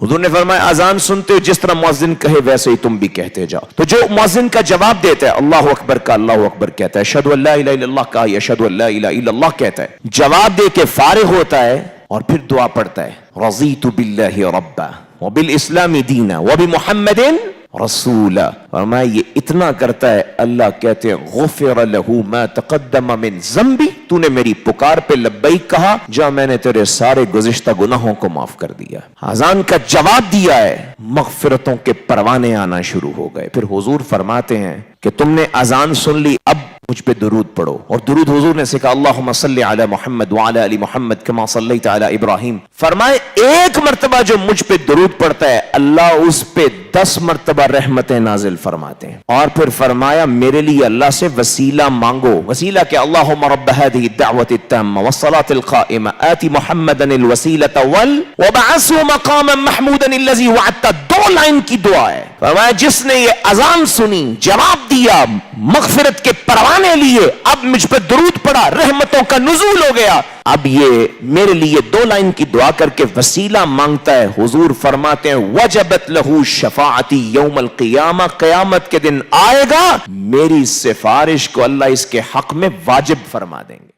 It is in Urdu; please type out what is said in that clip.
حضور نے فرمایا اذان سنتے ہو جس طرح مؤذن کہے ویسے ہی تم بھی کہتے جاؤ. تو جو مؤذن کا جواب دیتا ہے اللہ اکبر کا اللہ اکبر کہتا ہے, اشہدو ان لا الہ الا اللہ کا اشہدو ان لا الہ الا اللہ کہتا ہے, جواب دے کے فارغ ہوتا ہے اور پھر دعا پڑھتا ہے رضیت باللہ ربا وبالاسلام دینا وبمحمد رسولا. فرمایا یہ اتنا کرتا ہے اللہ کہتے ہیں غفر لہ ما تقدم من ذنبی, تو نے میری پکار پہ لبیک کہا جا میں نے تیرے سارے گزشتہ گناہوں کو معاف کر دیا. اذان کا جواب دیا ہے, مغفرتوں کے پروانے آنا شروع ہو گئے. پھر حضور فرماتے ہیں کہ تم نے اذان سن لی, اب مجھ پہ درود پڑھو. اور درود حضور نے سکھا اللہم صلی علی محمد وعلی آل محمد کما صلیت علی ابراہیم. فرمائے ایک مرتبہ جو مجھ پہ درود پڑھتا ہے اللہ اس پہ 10 مرتبہ رحمتیں نازل فرماتے ہیں. اور پھر فرمایا میرے لیے اللہ سے وسیلہ مانگو. وسیلہ کہ اللہم رب هذه الدعوة التامة والصلاة القائمة آت محمدا الوسیلة وبعثه مقاما محمودا الذي وعدته. 2 لائن کی دعا ہے. فرمایا جس نے یہ اذان سنی, جواب دیا, مغفرت کے پروانے لیے, اب مجھ پہ درود پڑا, رحمتوں کا نزول ہو گیا, اب یہ میرے لیے 2 لائن کی دعا کر کے وسیلہ مانگتا ہے. حضور فرماتے ہیں وجبت لہو شفاعتی یوم القیامہ, قیامت کے دن آئے گا میری سفارش کو اللہ اس کے حق میں واجب فرما دیں گے.